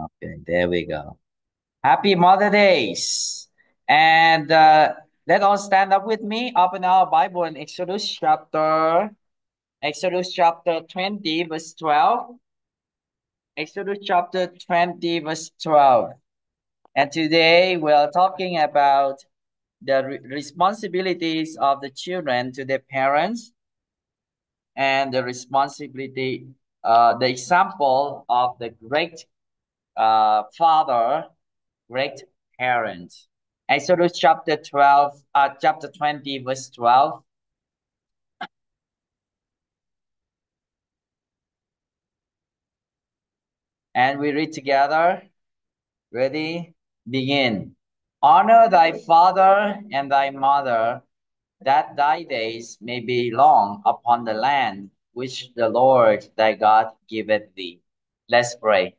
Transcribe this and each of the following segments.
Okay, there we go. Happy Mother Days. And let us stand up with me. Open our Bible in Exodus chapter 20, verse 12. Exodus chapter 20, verse 12. And today we're talking about the responsibilities of the children to their parents and the responsibility, the example of the great father, great parent. Exodus chapter 20, verse 12. And we read together. Ready? Begin. Honor thy father and thy mother, that thy days may be long upon the land which the Lord thy God giveth thee. Let's pray.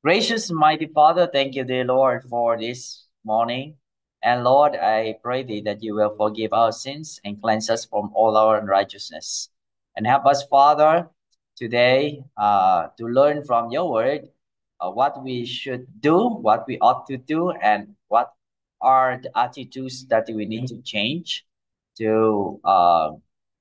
Gracious mighty Father, thank you, dear Lord, for this morning. And Lord, I pray thee that you will forgive our sins and cleanse us from all our unrighteousness. And help us, Father, today to learn from your word what we should do, what we ought to do, and what are the attitudes that we need to change to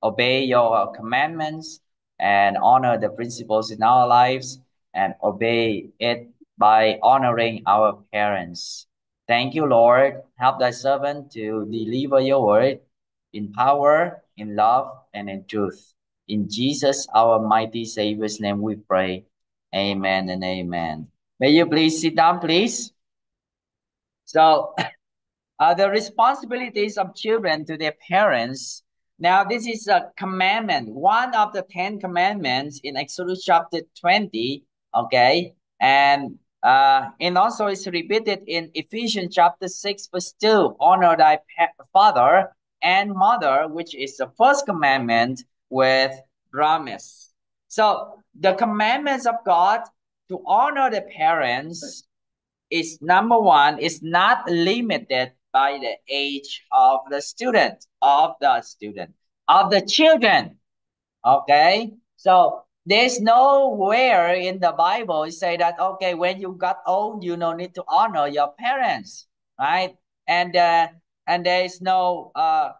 obey your commandments and honor the principles in our lives and obey it by honoring our parents. Thank you, Lord. Help thy servant to deliver your word in power, in love, and in truth. In Jesus, our mighty Savior's name, we pray. Amen and amen. May you please sit down, please. So, the responsibilities of children to their parents. Now, this is a commandment, one of the 10 commandments in Exodus chapter 20. Okay. And also it's repeated in Ephesians chapter 6, verse 2. Honor thy father and mother, which is the first commandment with promise. So, the commandments of God to honor the parents is number one, is not limited by the age of the student, of the children. Okay? So there's nowhere in the Bible say that okay, when you got old, you don't need to honor your parents, right? And uh, and there is no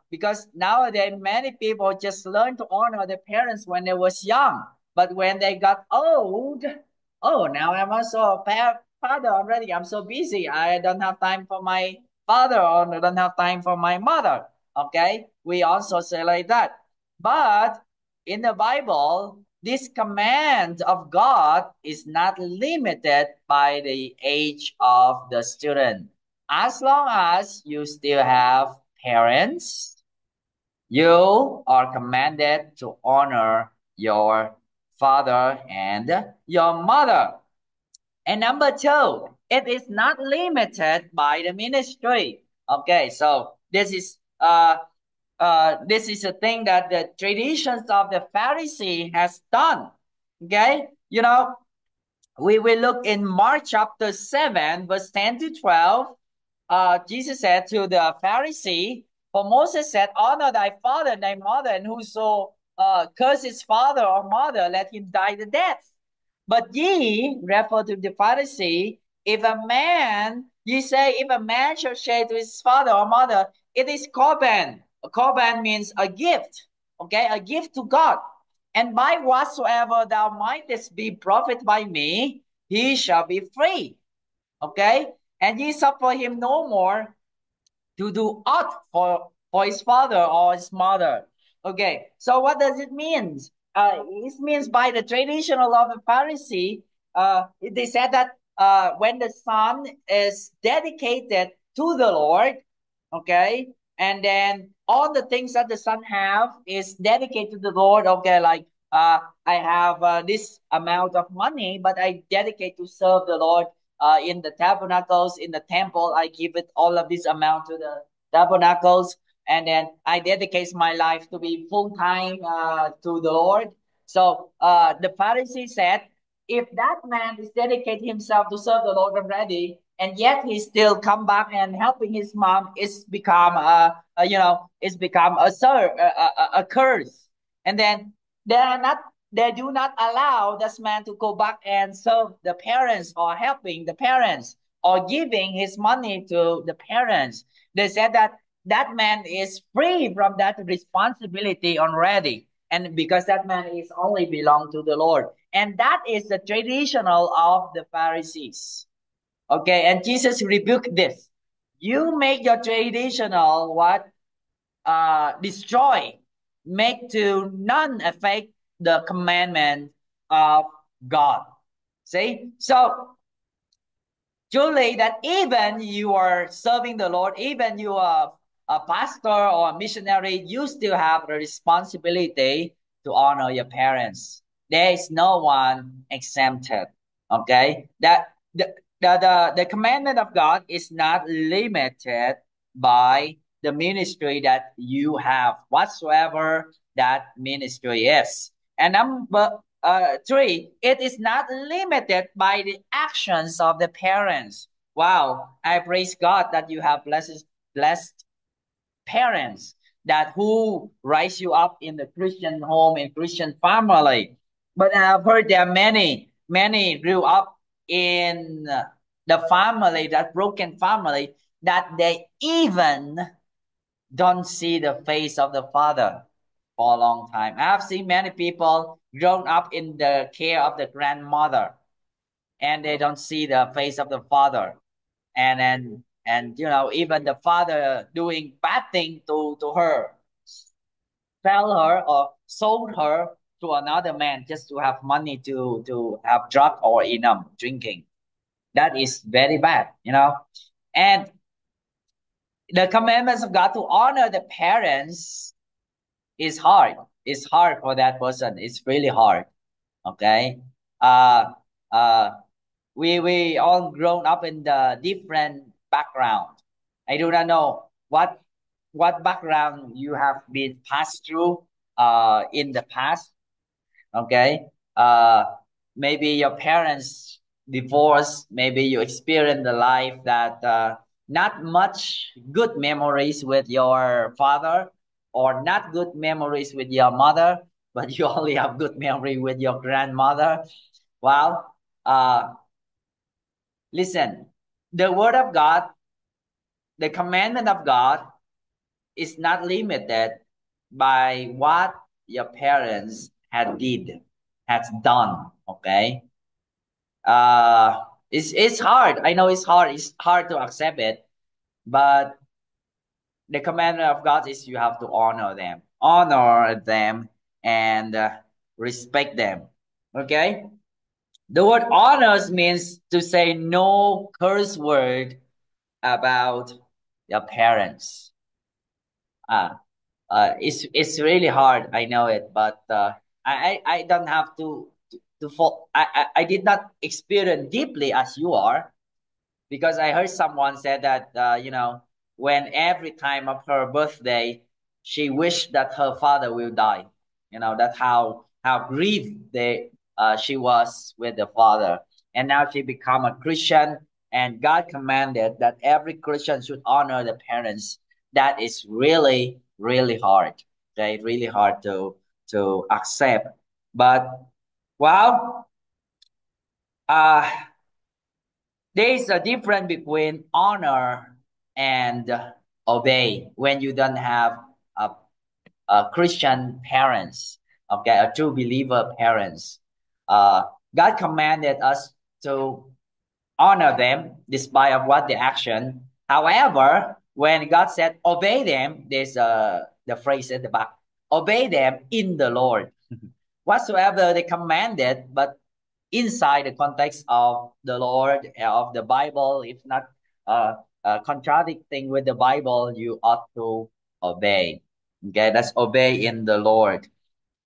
because nowadays many people just learn to honor their parents when they was young, but when they got old, oh, now I'm also a father already. I'm so busy. I don't have time for my father, or I don't have time for my mother. Okay, we also say like that, but in the Bible, this command of God is not limited by the age of the student. As long as you still have parents, you are commanded to honor your father and your mother. And number two, it is not limited by the ministry. Okay, so this is a thing that the traditions of the Pharisee has done. Okay, we will look in Mark chapter 7, verse 10 to 12. Jesus said to the Pharisee, for Moses said, honor thy father and thy mother, and whoso curse his father or mother, let him die the death. But ye, refer to the Pharisee, if a man shall say to his father or mother, it is korban. A korban means a gift, okay, a gift to God. And by whatsoever thou mightest be profit by me, he shall be free. Okay? And ye suffer him no more to do aught for his father or his mother. Okay, so what does it mean? It means by the traditional of the Pharisee, they said that when the son is dedicated to the Lord, okay, and then all the things that the son have is dedicated to the Lord. Okay, like I have this amount of money, but I dedicate to serve the Lord in the tabernacles, in the temple. I give it all of this amount to the tabernacles, and then I dedicate my life to be full time to the Lord. So the Pharisee said, if that man is dedicate himself to serve the Lord already, and yet he still come back and helping his mom, it's become it's become a curse. And then they are not. they do not allow this man to go back and serve the parents or helping the parents or giving his money to the parents. They said that that man is free from that responsibility already. And because that man is only belong to the Lord. And that is the traditional of the Pharisees. Okay, and Jesus rebuked this. You make your traditional what? Destroy, make to none affect the commandment of God. See? So truly that even you are serving the Lord, even you are a pastor or a missionary, you still have the responsibility to honor your parents. There is no one exempted. Okay? That the commandment of God is not limited by the ministry that you have, whatsoever that ministry is. And number three, it is not limited by the actions of the parents. Wow, I praise God that you have blessed parents that who raise you up in the Christian home, in Christian family. But I've heard there are many grew up in the family, that broken family, that they even don't see the face of the father for a long time. I've seen many people grown up in the care of the grandmother, and they don't see the face of the father. And you know, even the father doing bad thing to her, sell her or sold her to another man just to have money to have drug or enough drinking. That is very bad, you know. And the commandments of God to honor the parents is hard. It's hard for that person. It's really hard. Okay. Uh, uh, we all grown up in the different background. I do not know what background you have been passed through in the past. Okay. Maybe your parents divorced. Maybe you experienced the life that not much good memories with your father, or not good memories with your mother, but you only have good memory with your grandmother. Well, listen, the word of God, the commandment of God is not limited by what your parents has done. Okay. It's hard. I know it's hard. It's hard to accept it, but the commandment of God is you have to honor them, and respect them. Okay. The word honors means to say no curse word about your parents. Uh, it's really hard. I know it, but I don't have to fall. I did not experience deeply as you are, because I heard someone said that you know, when every time of her birthday, she wished that her father will die. You know, that how grieved she was with the father, and now she become a Christian, and God commanded that every Christian should honor the parents. That is really hard. Okay, really hard to accept, but well, uh there is a difference between honor and obey when you don't have a Christian parents, okay, a true believer parents. Uh, God commanded us to honor them despite of what the action. However, when God said obey them, there's the phrase at the back, obey them in the Lord. Whatsoever they commanded, but inside the context of the Lord, of the Bible, if not contradicting with the Bible, you ought to obey. Okay, that's obey in the Lord.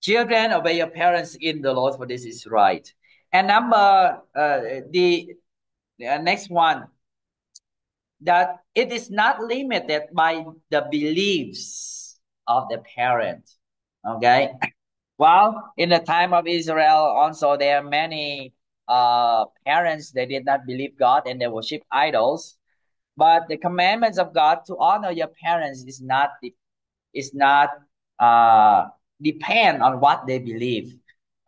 Children, obey your parents in the Lord, for this is right. And number the next one, that it is not limited by the beliefs of the parent. Okay. Well, in the time of Israel, also there are many parents they did not believe God and they worship idols. But the commandments of God to honor your parents is not uh, depend on what they believe.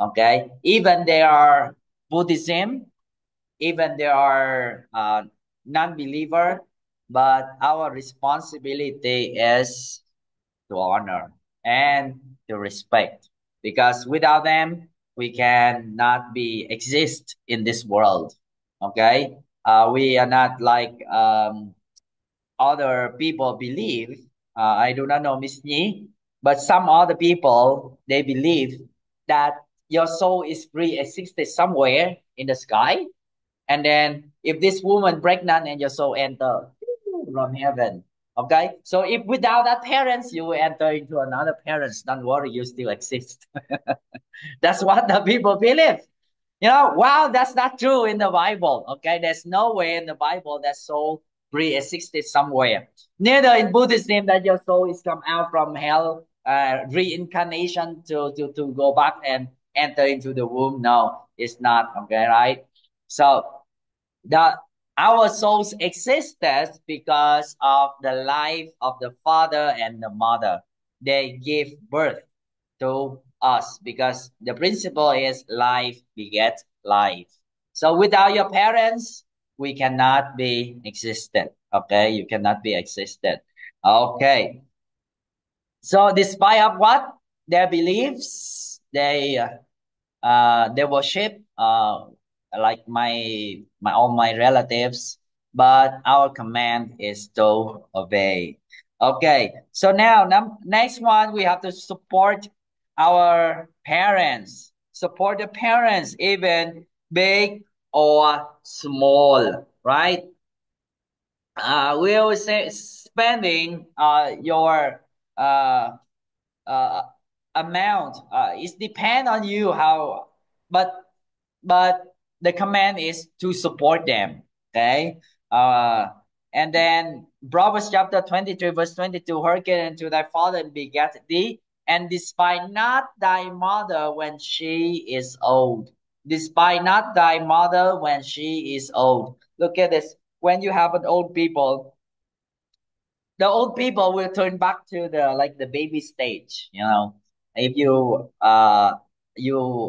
Okay, even they are Buddhism, even they are non-believer, but our responsibility is to honor and to respect, because without them we cannot be exist in this world. Okay, we are not like other people believe. I do not know Miss Nhi, but some other people they believe that your soul is pre-existed somewhere in the sky, and then if this woman pregnant and your soul enter from heaven. Okay, so if without that parents you will enter into another parents, don't worry, you still exist. That's what the people believe. Wow, that's not true in the Bible. Okay, there's no way in the Bible that soul pre-existed somewhere. Neither in Buddhism that your soul is come out from hell, reincarnation to go back and enter into the womb. No, it's not. Okay, right? So the our souls existed because of the life of the father and the mother. They give birth to us because the principle is life begets life. So without your parents, we cannot be existed. Okay, you cannot be existed. Okay. So despite of what their beliefs, they worship like my all my relatives, but our command is to obey. Okay, so now next one we have to support our parents. Support the parents, even big or small, right? We always say spending your uh uh, amount it depend on you how, but the command is to support them. Okay, uh and then Proverbs chapter 23 verse 22, hearken unto thy father and beget thee, and despise not thy mother when she is old. Despise not thy mother when she is old. Look at this, when you have an old people, the old people will turn back to the like the baby stage. If you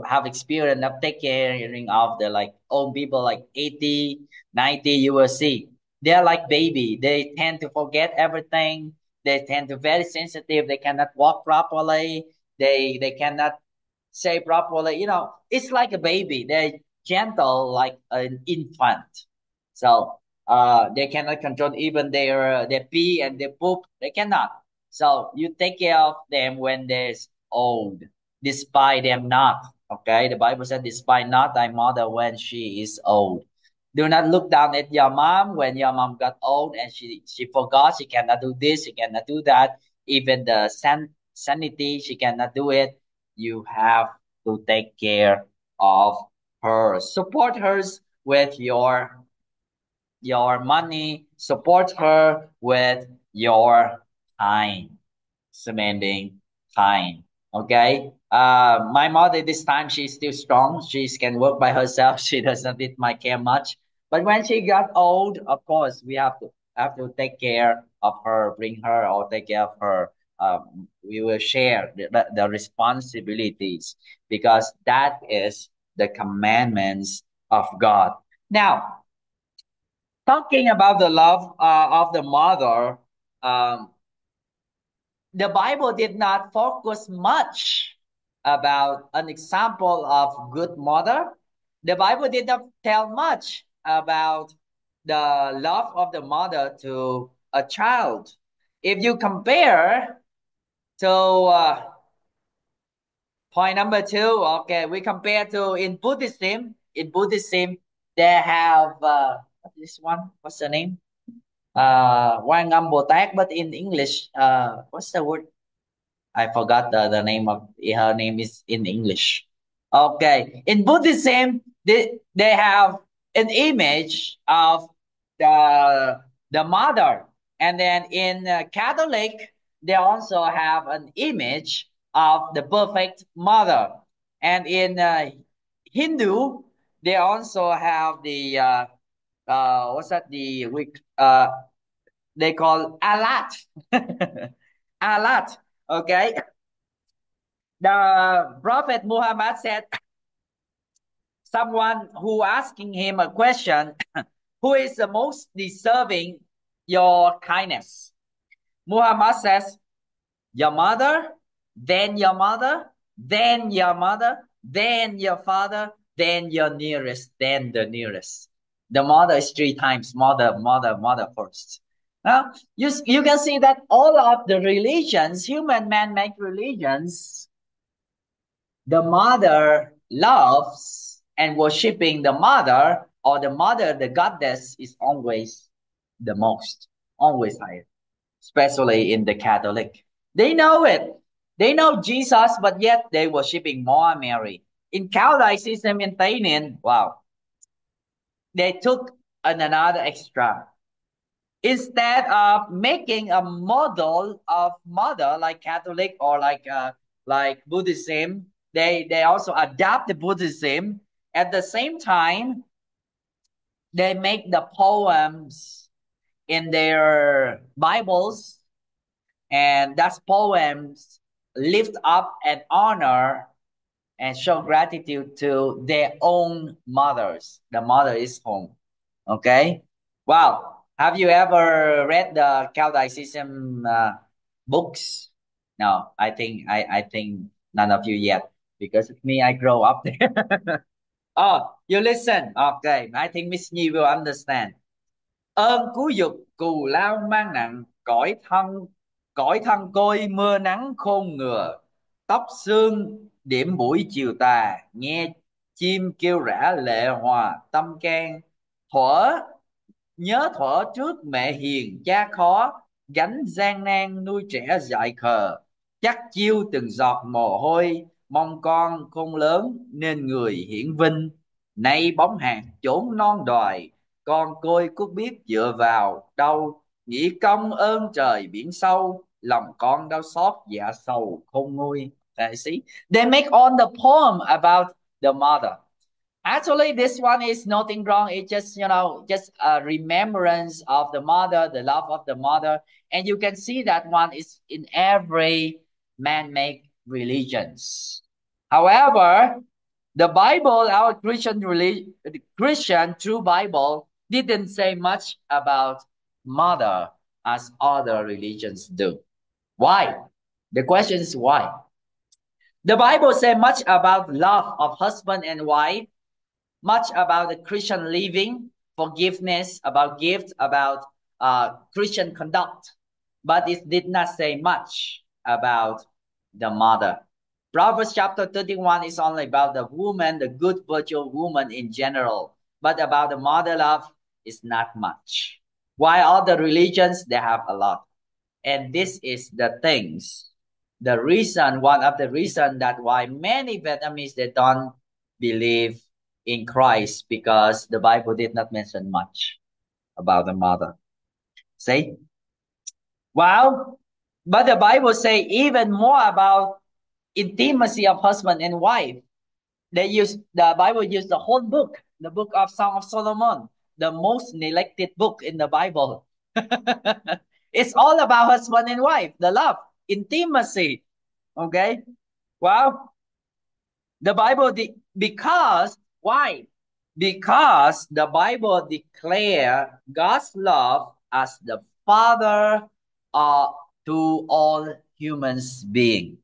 have experience of taking caring of the like old people like 80, 90, you will see they're like baby. They tend to forget everything. They tend to very sensitive. They cannot walk properly. They cannot say properly. It's like a baby. They're gentle like an infant. So they cannot control even their pee and their poop. They cannot. So you take care of them when they're old. Despite them not. Okay, the Bible said, "Despite not thy mother when she is old." Do not look down at your mom when your mom got old and she forgot, she cannot do this, she cannot do that. Even the sanity, she cannot do it. You have to take care of her. Support her with your money, support her with your time, spending time. Okay. My mother this time she's still strong. She can work by herself. She doesn't need my care much. But when she got old, of course, we have to take care of her, bring her, or take care of her. We will share the responsibilities because that is the commandments of God. Now, talking about the love of the mother, um, the Bible did not focus much about an example of good mother. The Bible did not tell much about the love of the mother to a child. If you compare to point number two, okay, we compare to in Buddhism. In Buddhism, they have what's this one? What's the name? Wang Botak, but in English, what's the word? I forgot the name of her name is in English. Okay, in Buddhism, they have an image of the mother, and then in Catholic, they also have an image of the perfect mother, and in Hindu, they also have the what's that they call alat. Alat. Okay, the Prophet Muhammad said someone who asking him a question, who is the most deserving your kindness? Muhammad says, your mother, then your mother, then your mother, then your father, then your nearest, then the nearest. The mother is three times mother, mother, mother first. Now, you can see that all of the religions, human man-made religions, the mother loves and worshipping the mother, or the mother, the goddess, is always the most, always higher, especially in the Catholic. They know it. They know Jesus, but yet they worshipping more Mary. In Catholicism in Thailand, wow, they took another extra. Instead of making a model of mother like Catholic or like Buddhism, they also adapt the Buddhism. At the same time, they make the poems in their Bibles, and that's poems lift up and honor and show gratitude to their own mothers. The mother is home. Okay. Wow. Have you ever read the Catholicism books? No, I think none of you yet, because me, I grow up there. Oh, you listen. Okay, I think Miss Nhi will understand. Ơn cứu dục cù lao mang nặng, cõi thân côi mưa nắng khôn ngừa, tóc sương điểm buổi chiều tà, nghe chim kêu rã lệ hòa tâm can. Thuở thuở trước mẹ hiền cha khó, gánh gian nan nuôi trẻ dại khờ, chắc chiêu từng giọt mồ hôi, mong con khôn lớn nên người hiển vinh. Nay bóng hạt chốn non đoài, con côi có biết dựa vào đâu, nghĩ công ơn trời biển sâu, lòng con đau xót dạ sầu không nguôi. I see. They make all the poem about the mother. Actually, this one is nothing wrong. It's just, just a remembrance of the mother, the love of the mother. And you can see that one is in every man-made religions. However, the Bible, our Christian true Bible, didn't say much about mother as other religions do. Why? The question is why. The Bible says much about love of husband and wife, much about the Christian living, forgiveness, about gifts, about Christian conduct, but it did not say much about the mother. Proverbs chapter 31 is only about the woman, the good virtual woman in general, but about the mother love is not much. While other religions, they have a lot. And this is the things, one of the reason that why many Vietnamese, they don't believe in Christ, because the Bible did not mention much about the mother. See? Well, but the Bible say even more about intimacy of husband and wife. The Bible used the whole book, the book of Song of Solomon, the most neglected book in the Bible. It's all about husband and wife, the love, intimacy. Okay? Well, the Bible, because, why? Because the Bible declare God's love as the Father to all humans being.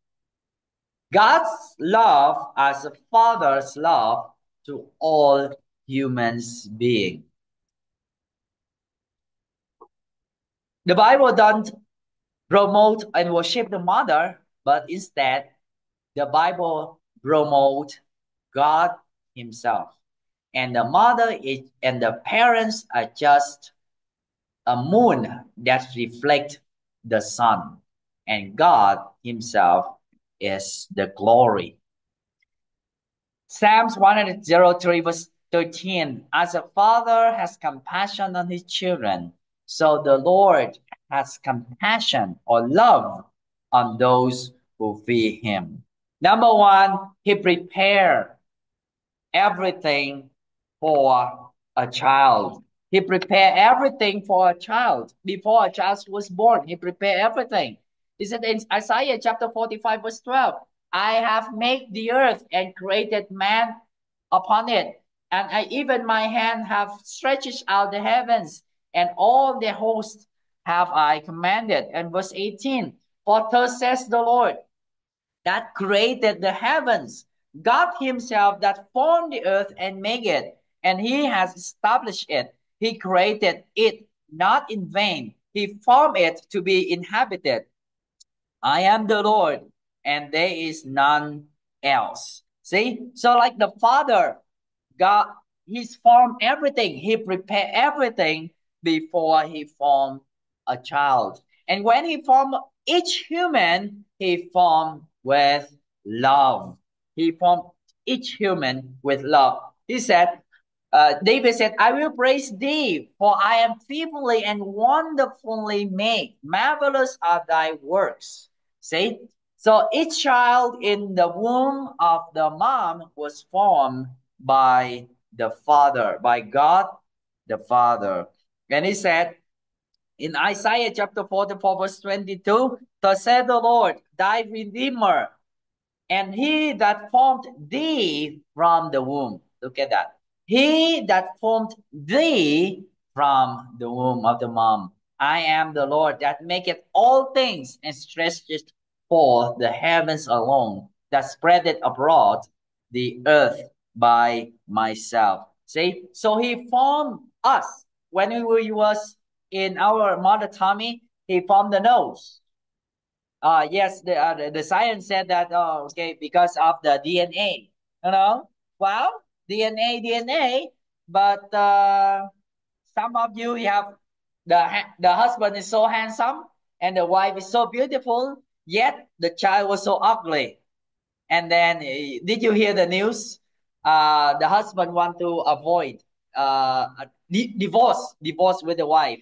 God's love as a Father's love to all humans being. The Bible don't promote and worship the mother, but instead the Bible promote God himself. And the mother and the parents are just a moon that reflect the sun. And God himself is the glory. Psalms 103 verse 13. As a father has compassion on his children, so the Lord has compassion or love on those who fear him. Number one, he prepared everything for a child. He prepared everything for a child. Before a child was born, he prepared everything. He said in Isaiah chapter 45 verse 12, I have made the earth and created man upon it. And even my hand have stretched out the heavens, and all the hosts have I commanded. And verse 18, for thus says the Lord, that created the heavens, God himself that formed the earth and made it, and he has established it. He created it not in vain. He formed it to be inhabited. I am the Lord, and there is none else. See? So, like the Father, God, He's formed everything. He prepared everything before He formed a child. And when He formed each human, He formed with love. He formed each human with love. He said, David said, I will praise thee, for I am fearfully and wonderfully made. Marvelous are thy works. See? So each child in the womb of the mom was formed by the Father, by God the Father. And he said in Isaiah chapter 44, verse 22, thus said the Lord, thy Redeemer, and he that formed thee from the womb. Look at that. He that formed thee from the womb of the mom. I am the Lord that maketh all things and stretcheth forth the heavens alone, that spreadeth abroad the earth by myself. See? So he formed us when we was in our mother tummy. He formed the nose. Yes, the science said that, okay, because of the DNA, you know. Well, DNA, but some of you have the husband is so handsome and the wife is so beautiful, yet the child was so ugly. And then, did you hear the news? The husband want to avoid divorce with the wife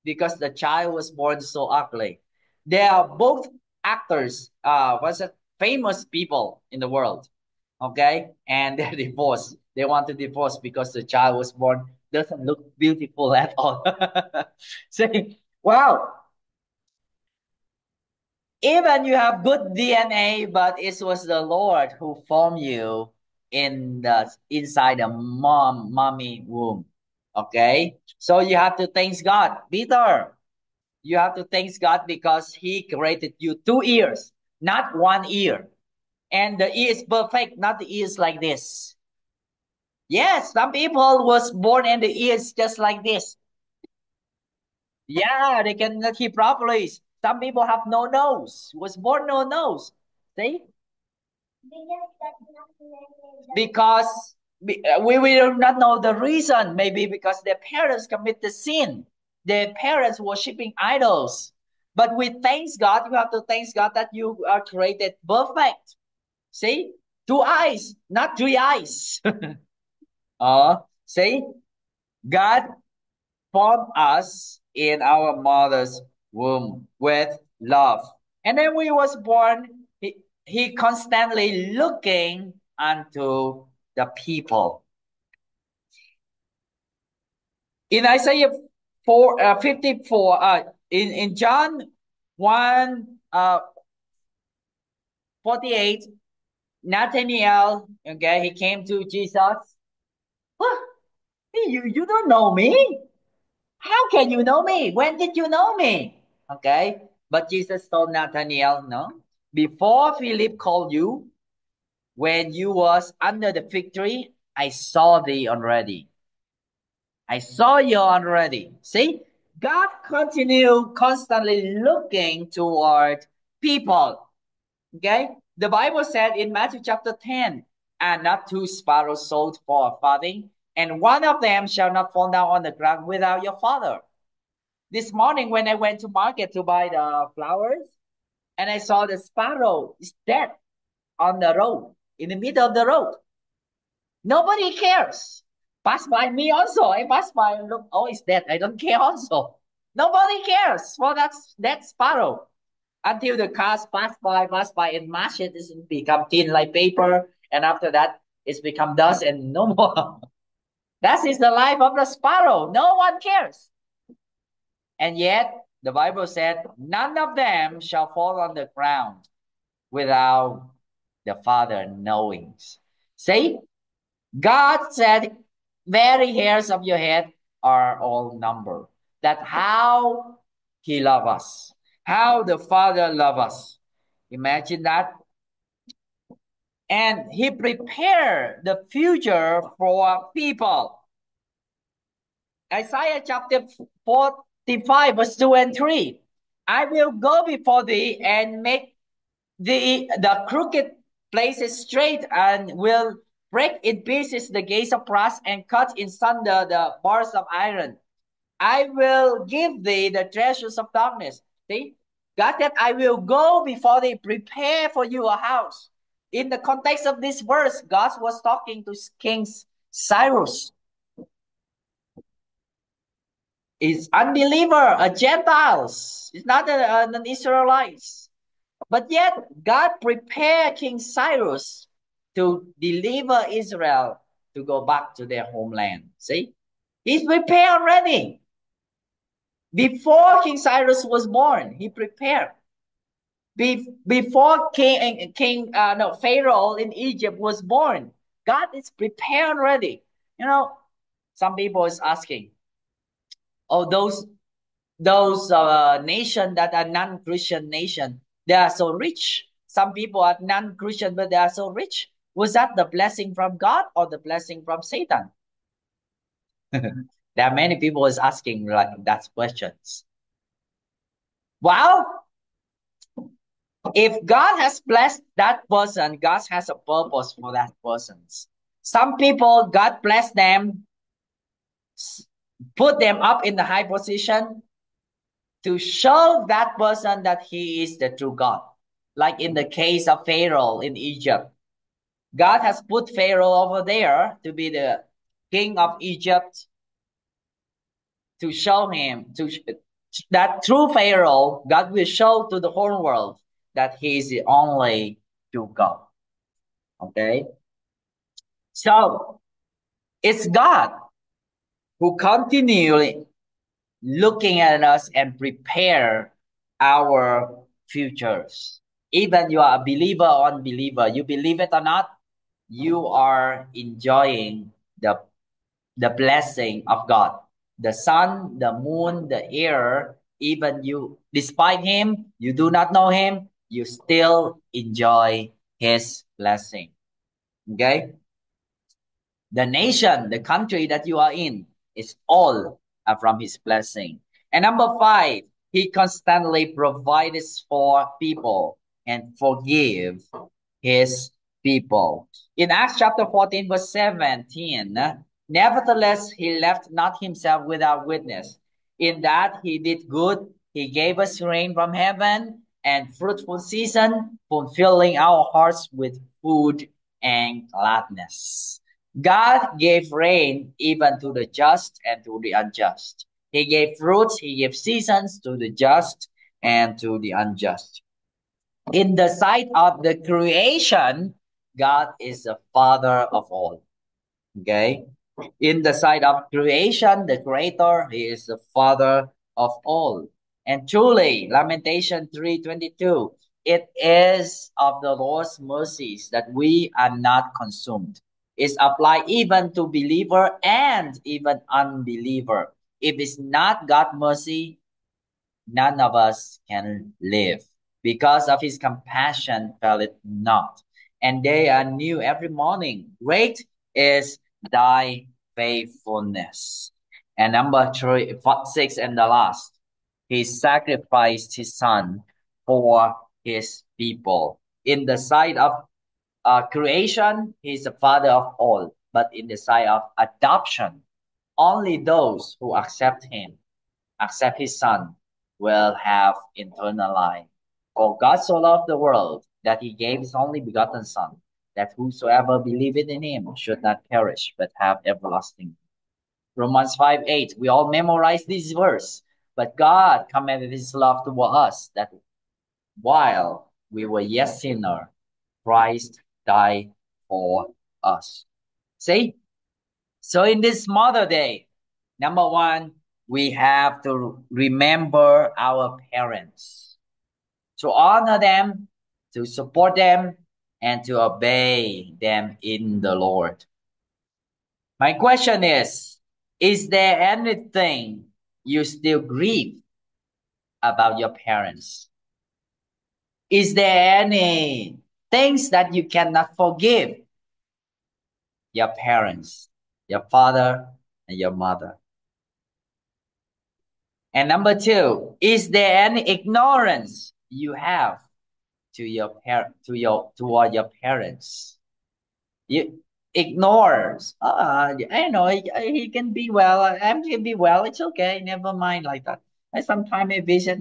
because the child was born so ugly. They are both actors. What's it? Famous people in the world. Okay, and they're divorced. They want to divorce because the child was born doesn't look beautiful at all. Say, wow, even you have good DNA, but it was the Lord who formed you in the inside the mommy womb. Okay, so you have to thank God, Peter. You have to thank God because He created you 2 ears, not 1 ear, and the ear is perfect, not the ears like this. Yes, some people was born and the ears just like this. Yeah, they cannot hear properly. Some people have no nose, was born no nose. See? Because we will not know the reason. Maybe because their parents committed sin. Their parents worshiping idols. But we thanks God, you have to thank God that you are created perfect. See? 2 eyes, not 3 eyes. See? God formed us in our mother's womb with love. And then we was born, he constantly looking unto the people. In Isaiah 54, in John 1, 48, Nathaniel, okay, he came to Jesus. What? You don't know me? How can you know me? When did you know me? Okay. But Jesus told Nathanael, no. Before Philip called you, when you was under the fig tree, I saw thee already. I saw you already. See? God continue constantly looking toward people. Okay? The Bible said in Matthew chapter 10, and not two sparrows sold for a farthing, and one of them shall not fall down on the ground without your father. This morning when I went to market to buy the flowers, and I saw the sparrow is dead on the road, in the middle of the road. Nobody cares. Pass by me also. I pass by and look, oh, it's dead. I don't care also. Nobody cares for that sparrow. Until the cars pass by, and mash it, it's become thin like paper, and after that, it's become dust and no more. That is the life of the sparrow. No one cares. And yet, the Bible said, none of them shall fall on the ground without the Father knowing. See? God said, very hairs of your head are all numbered. That how he loves us, how the Father loves us. Imagine that. And he prepared the future for people. Isaiah chapter 45, verse 2 and 3. I will go before thee and make the crooked places straight, and will break in pieces the gates of brass and cut in sunder the bars of iron. I will give thee the treasures of darkness. See, God said, I will go before thee, prepare for you a house. In the context of this verse, God was talking to King Cyrus. Is unbeliever, a Gentiles. It's not an Israelites. But yet, God prepared King Cyrus to deliver Israel to go back to their homeland. See? He's prepared already. Before King Cyrus was born, he prepared. Before Pharaoh in Egypt was born, God is prepared already. You know, some people is asking, oh, those nation that are non-Christian nation, they are so rich. Some people are non-Christian, but they are so rich. Was that the blessing from God or the blessing from Satan? There are many people is asking like that questions. Well, if God has blessed that person, God has a purpose for that person. Some people, God bless them, put them up in the high position to show that person that he is the true God. Like in the case of Pharaoh in Egypt. God has put Pharaoh over there to be the king of Egypt, to show him that through Pharaoh, God will show to the whole world that he is the only true God. Okay? So it's God who continually looking at us and prepare our futures. Even you are a believer or unbeliever, you believe it or not, you are enjoying the blessing of God. The sun, the moon, the air, even you, despite him, you do not know him, you still enjoy his blessing. Okay? The nation, the country that you are in, is all from his blessing. And number five, he constantly provides for people and forgive his people. In Acts chapter 14, verse 17, nevertheless, he left not himself without witness. In that he did good, he gave us rain from heaven and fruitful season, fulfilling our hearts with food and gladness. God gave rain even to the just and to the unjust. He gave fruits, he gave seasons to the just and to the unjust. In the sight of the creation, God is the father of all. Okay? In the sight of creation, the creator, he is the father of all. And truly, Lamentation 3:22, it is of the Lord's mercies that we are not consumed. It's applied even to believer and even unbeliever. If it's not God's mercy, none of us can live. Because of his compassion, fail it not. And they are new every morning. Great is thy faithfulness. And number three, six, and the last, he sacrificed his son for his people. In the sight of creation, he's the father of all. But in the sight of adoption, only those who accept him, accept his son, will have eternal life. For God so loved the world that he gave his only begotten Son, that whosoever believeth in him should not perish, but have everlasting. Romans 5:8. We all memorize this verse. But God commended his love toward us, that while we were yet sinners, Christ died for us. See? So in this Mother Day, number one, we have to remember our parents, to honor them, to support them, and to obey them in the Lord. My question is there anything you still grieve about your parents? Is there any things that you cannot forgive your parents, your father and your mother? And number two, is there any ignorance you have to your toward your parents? You ignores. I know he can be well. I'm can be well. It's okay. Never mind like that. I sometimes I visit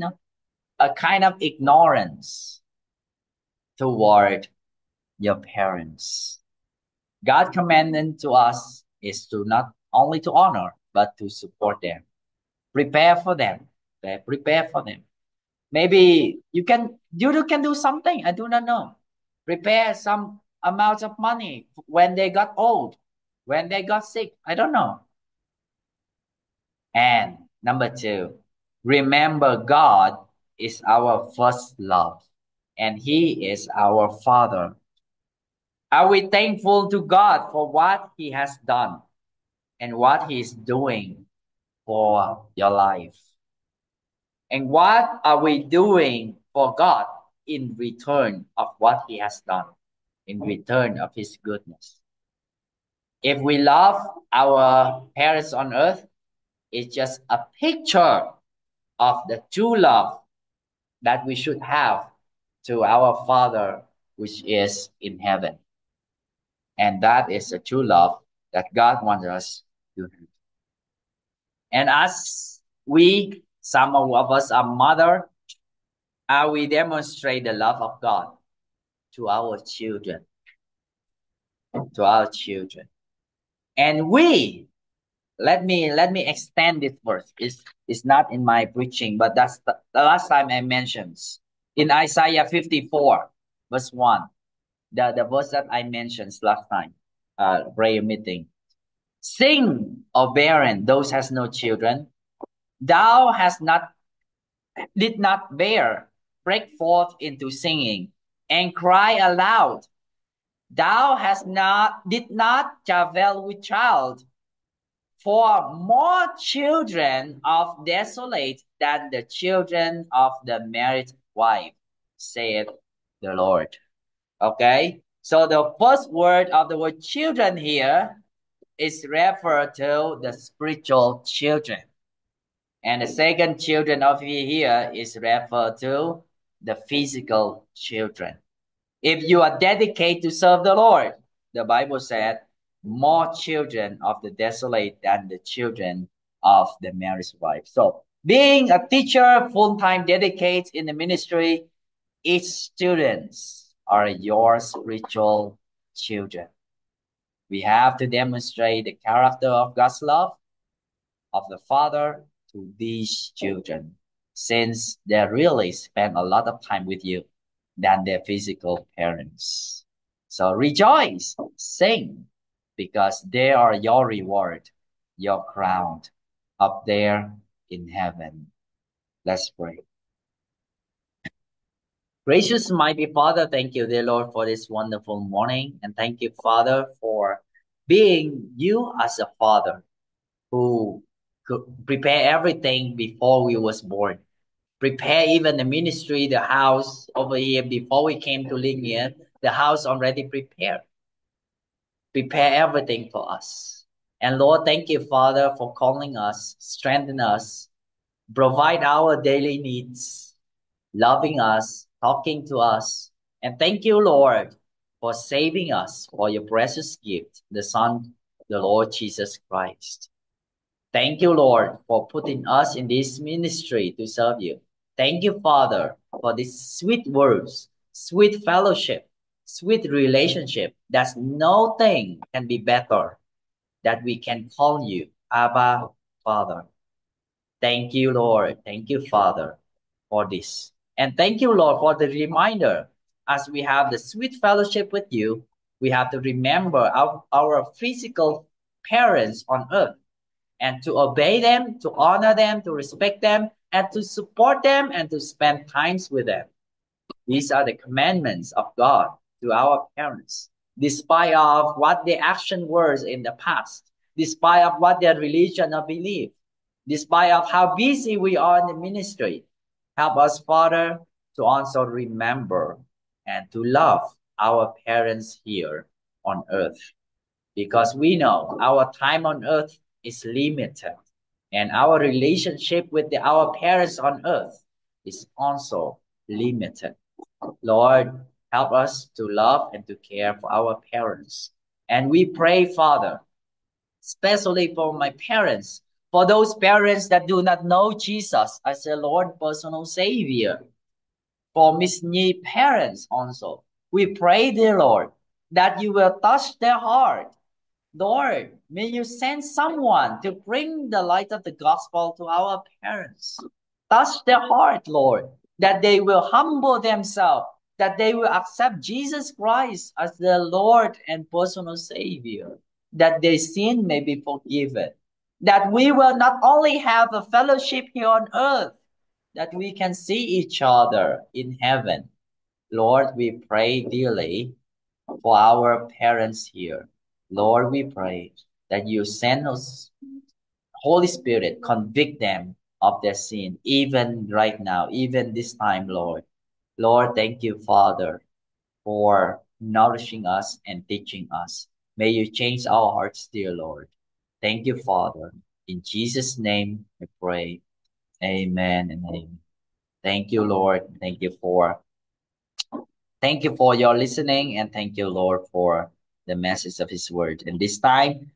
a kind of ignorance toward your parents. God commanded to us is to not only to honor but to support them, prepare for them, okay? Prepare for them. Maybe you can do something. I do not know. Prepare some amount of money when they got old, when they got sick. I don't know. And number two, remember God is our first love, and He is our Father. Are we thankful to God for what He has done and what He is doing for your life? And what are we doing for God in return of what He has done, in return of His goodness? If we love our parents on earth, it's just a picture of the true love that we should have to our Father which is in heaven. And that is the true love that God wants us to have. And as some of us are mother, we demonstrate the love of God to our children, to our children. And let me extend this verse. It's not in my preaching, but that's the last time I mentioned in Isaiah 54, verse 1. The verse that I mentioned last time, prayer meeting. Sing, O barren, those has no children. Thou hast not did not bear, break forth into singing, and cry aloud. Thou hast not did not travel with child, for more children of desolate than the children of the married wife, saith the Lord. Okay? So the first word of the word children here is referred to the spiritual children. And the second children of here is referred to the physical children. If you are dedicated to serve the Lord, the Bible said, more children of the desolate than the children of the married wife. So being a teacher, full-time dedicated in the ministry, its students are your spiritual children. We have to demonstrate the character of God's love of the Father to these children, since they really spend a lot of time with you than their physical parents. So rejoice, sing, because they are your reward, your crown up there in heaven. Let's pray. Gracious, mighty Father, thank you, dear Lord, for this wonderful morning. And thank you, Father, for being you as a father who could prepare everything before we was born. Prepare even the ministry, the house over here before we came to live here. The house already prepared. Prepare everything for us. And Lord, thank you, Father, for calling us, strengthen us, provide our daily needs, loving us, talking to us. And thank you, Lord, for saving us for your precious gift, the Son, the Lord Jesus Christ. Thank you, Lord, for putting us in this ministry to serve you. Thank you, Father, for these sweet words, sweet fellowship, sweet relationship. That's nothing can be better that we can call you Abba, Father. Thank you, Lord. Thank you, Father, for this. And thank you, Lord, for the reminder. As we have the sweet fellowship with you, we have to remember our physical parents on earth and to obey them, to honor them, to respect them, and to support them and to spend times with them. These are the commandments of God to our parents, despite of what the action was in the past, despite of what their religion or belief, despite of how busy we are in the ministry. Help us, Father, to also remember and to love our parents here on earth, because we know our time on earth is limited, and our relationship with our parents on earth is also limited. Lord, help us to love and to care for our parents. And we pray, Father, especially for my parents, for those parents that do not know Jesus as their Lord personal Savior, for Miss Nhi parents also. We pray, dear Lord, that you will touch their heart. Lord, may you send someone to bring the light of the gospel to our parents. Touch their heart, Lord, that they will humble themselves, that they will accept Jesus Christ as their Lord and personal Savior, that their sin may be forgiven, that we will not only have a fellowship here on earth, that we can see each other in heaven. Lord, we pray dearly for our parents here. Lord, we pray that you send us, Holy Spirit, convict them of their sin, even right now, even this time, Lord. Lord, thank you, Father, for nourishing us and teaching us. May you change our hearts, dear Lord. Thank you, Father. In Jesus' name we pray. Amen and amen. Thank you, Lord. Thank you for your listening, and thank you, Lord, for the message of His word. And this time,